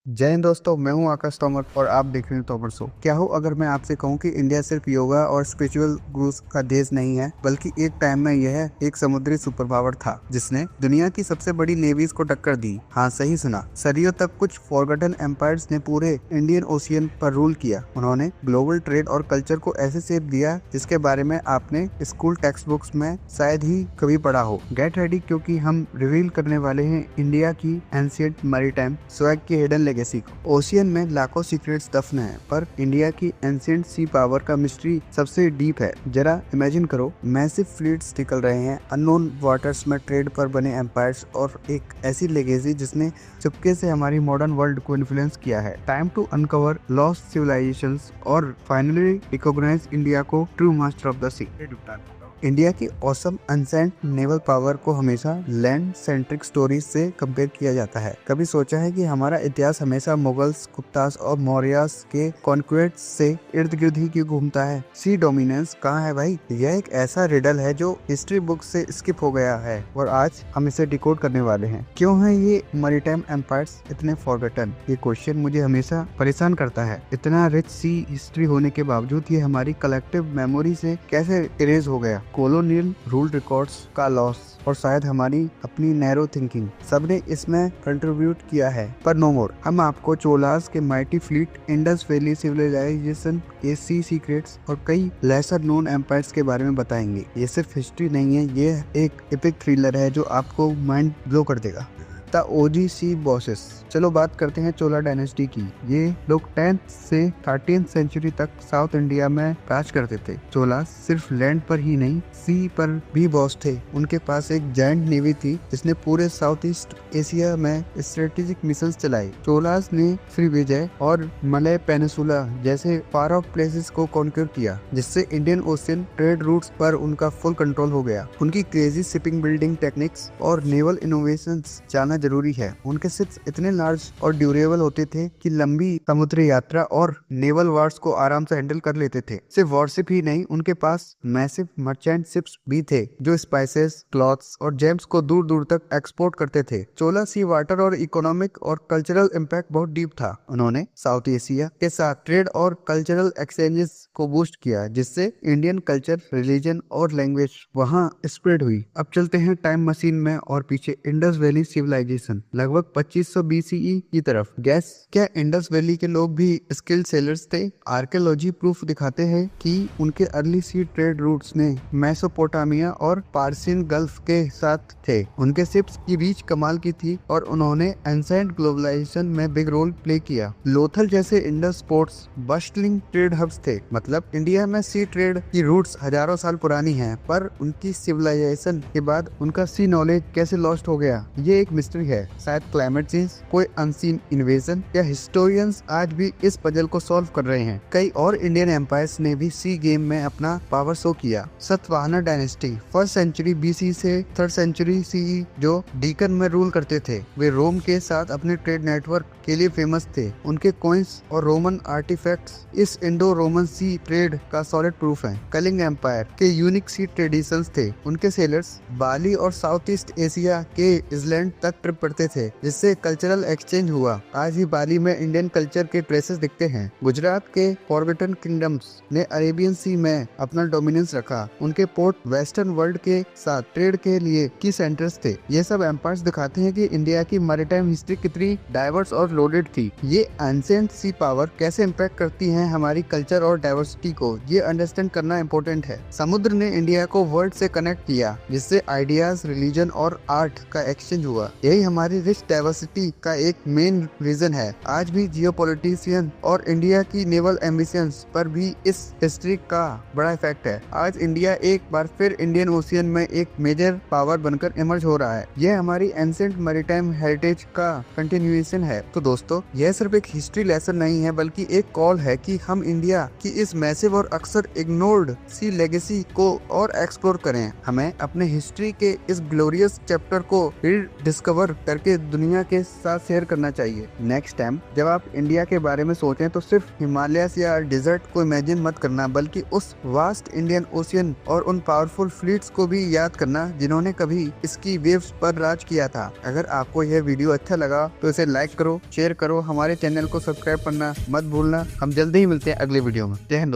जय हिंद दोस्तों, मैं हूं आकाश तोमर और आप देख रहे हैं तोमर शो। क्या हो अगर मैं आपसे कहूं कि इंडिया सिर्फ योगा और स्पिरिचुअल गुरुज का देश नहीं है, बल्कि एक टाइम में यह एक समुद्री सुपर पावर था जिसने दुनिया की सबसे बड़ी नेवीज को टक्कर दी। हाँ, सही सुना। सदियों तक कुछ फॉरगॉटन एम्पायर्स ने पूरे इंडियन ओशियन पर रूल किया। उन्होंने ग्लोबल ट्रेड और कल्चर को ऐसे शेप दिया जिसके बारे में आपने स्कूल टेक्स्ट बुक्स में शायद ही कभी पढ़ा हो। गेट रेडी, क्योंकि हम रिवील करने वाले हैं इंडिया की एंशिएंट मैरीटाइम स्वैग की हिडन लेगेसी को। ओशियन में लाखों सीक्रेट्स दफन हैं, पर इंडिया की एंशिएंट सी पावर का मिस्ट्री सबसे डीप है। जरा इमेजिन करो, मैसिव फ्लीट्स निकल रहे हैं अननोन वाटर्स में, ट्रेड पर बने एम्पायर्स और एक ऐसी लेगेसी जिसने चुपके से हमारी मॉडर्न वर्ल्ड को इन्फ्लुएंस किया है। Time to uncover lost civilizations और फाइनली रिकॉग्नाइज इंडिया को true master of the sea. India की ऑसम एंसेंट नेवल पावर को हमेशा लैंड सेंट्रिक स्टोरीज से कंपेयर किया जाता है। कभी सोचा है कि हमारा इतिहास हमेशा मुगल्स, गुप्तास और मौर्यास के कॉन्क्वेस्ट से इर्द गिर्द ही क्यों घूमता है? सी डोमिनेंस कहाँ है भाई? यह एक ऐसा रिडल है जो हिस्ट्री बुक से स्किप हो गया है और आज हम इसे डिकोड करने वाले हैं। क्यों है ये मैरीटाइम एम्पायर्स इतने फॉरगॉटन? ये क्वेश्चन मुझे हमेशा परेशान करता है। इतना रिच सी हिस्ट्री होने के बावजूद ये हमारी कलेक्टिव मेमोरी से कैसे इरेज हो गया? कॉलोनियल रूल रिकॉर्ड्स का लॉस और शायद हमारी अपनी नैरो थिंकिंग, सबने इसमें कंट्रीब्यूट किया है। पर नो मोर। हम आपको चोलास के mighty fleet, Indus valley civilization के सी सीक्रेट्स और कई लेसर नोन एम्पायर्स के बारे में बताएंगे। ये सिर्फ हिस्ट्री नहीं है, ये एक एपिक थ्रिलर है जो आपको माइंड ब्लो कर देगा। The OG sea bosses. चलो बात करते हैं चोला डायनेस्टी की। ये लोग 10th से 13th सेंचुरी तक साउथ इंडिया में राज करते थे। चोलास सिर्फ लैंड पर ही नहीं, सी पर भी बॉस थे। उनके पास एक जायंट नेवी थी जिसने पूरे साउथ ईस्ट एशिया में स्ट्रेटेजिक मिशंस चलाए। चोलास ने श्री विजय और मलय पेनिसुला जैसे फार ऑफ प्लेसेस को कॉन्क्यूर किया, जिससे इंडियन ओशियन ट्रेड रूट्स पर उनका फुल कंट्रोल हो गया। उनकी क्रेजी शिपिंग बिल्डिंग टेक्निक्स और नेवल इनोवेशंस जाना जरूरी है। उनके शिप्स इतने लार्ज और ड्यूरेबल होते थे कि लंबी समुद्री यात्रा और नेवल वार्स को आराम से हैंडल कर लेते थे। सिर्फ वॉरशिप ही नहीं, उनके पास मैसिव मर्चेंट शिप्स भी थे जो स्पाइसेस, क्लॉथ्स और जेम्स को दूर दूर तक एक्सपोर्ट करते थे। चोला सी वाटर और इकोनॉमिक और कल्चरल इम्पैक्ट बहुत डीप था। उन्होंने साउथ एशिया के साथ ट्रेड और कल्चरल एक्सचेंजेस को बूस्ट किया, जिससे इंडियन कल्चर, रिलीजन और लैंग्वेज वहाँ स्प्रेड हुई। अब चलते हैं टाइम मशीन में और पीछे इंडस वैली सिविलाइजेशन लगभग 2500 BCE की तरफ। गैस, क्या इंडस वैली के लोग भी स्किल्ड सेलर्स थे? आर्कियोलॉजी प्रूफ दिखाते हैं कि उनके अर्ली सी ट्रेड रूट्स ने मेसोपोटामिया और पार्सियन गल्फ के साथ थे। उनके शिप्स की रीच कमाल की थी और उन्होंने एंसेंट ग्लोबलाइजेशन में बिग रोल प्ले किया। लोथल जैसे Indus ports bustling trade hubs थे। मतलब इंडिया में सी ट्रेड की रूट्स हजारों साल पुरानी हैं, पर उनकी सिविलाइजेशन के बाद उनका सी नॉलेज कैसे लॉस्ट हो गया, ये एक मिस्ट्री है। शायद क्लाइमेट चेंज, कोई अनसीन इन्वेजन, या हिस्टोरियंस आज भी इस पजल को सॉल्व कर रहे हैं। कई और इंडियन एम्पायर्स ने भी सी गेम में अपना पावर शो किया। Satavahana dynasty 1st century BC से 3rd सेंचुरी CE जो डीकन में रूल करते थे। वे रोम के साथ अपने ट्रेड नेटवर्क के लिए फेमस थे। उनके कॉइन्स और रोमन आर्टिफैक्ट्स इस इंडो रोमन सी ट्रेड का सॉलिड प्रूफ है। कलिंग एम्पायर के यूनिक सी ट्रेडिशंस थे। उनके सेलर्स बाली और साउथ ईस्ट एशिया के इसलैंड तक ट्रिप पड़ते थे, जिससे कल्चरल एक्सचेंज हुआ। आज भी बाली में इंडियन कल्चर के ट्रेसेस दिखते हैं। गुजरात के फॉरगॉटन किंगडम्स ने अरेबियन सी में अपना डोमिनेंस रखा। उनके पोर्ट वेस्टर्न वर्ल्ड के साथ ट्रेड के लिए की सेंटर्स थे। ये सब एम्पायर्स दिखाते हैं कि इंडिया की मैरीटाइम हिस्ट्री कितनी डाइवर्स और लोडेड थी। ये एंशिएंट सी पावर कैसे इम्पैक्ट करती है हमारी कल्चर और डाइवर्सिटी को, ये अंडरस्टैंड करना इम्पोर्टेंट है। समुद्र ने इंडिया को वर्ल्ड से कनेक्ट किया, जिससे आइडियाज, रिलीजन और आर्ट का एक्सचेंज हुआ। यही हमारी रिच डाइवर्सिटी का एक मेन रीजन है। आज भी जियोपॉलिटिशियन और इंडिया की नेवल एम्बिशंस पर भी इस हिस्ट्री का बड़ा इफेक्ट है। आज इंडिया एक बार फिर इंडियन ओशियन में एक मेजर पावर बनकर इमर्ज हो रहा है। यह हमारी एंशिएंट मैरीटाइम हेरिटेज का कंटिन्यूएशन है। तो दोस्तों, यह सिर्फ एक हिस्ट्री लेसन नहीं है, बल्कि एक कॉल है कि हम इंडिया की इस मैसिव और अक्सर इग्नोर्ड सी लेगेसी को और एक्सप्लोर करें। हमें अपने हिस्ट्री के इस ग्लोरियस चैप्टर को डिस्कवर डिस्कवर करके दुनिया के साथ शेयर करना चाहिए। नेक्स्ट टाइम जब आप इंडिया के बारे में सोचें तो सिर्फ हिमालयस या डिजर्ट को इमेजिन मत करना, बल्कि उस वास्ट इंडियन ओशियन और उन पावरफुल फ्लीट्स को भी याद करना जिन्होंने कभी इसकी वेव्स पर राज किया था। अगर आपको यह वीडियो अच्छा लगा तो इसे लाइक करो, शेयर करो, हमारे चैनल को सब्सक्राइब करना मत भूलना। हम जल्दी ही मिलते हैं अगले वीडियो में। जय हिंद।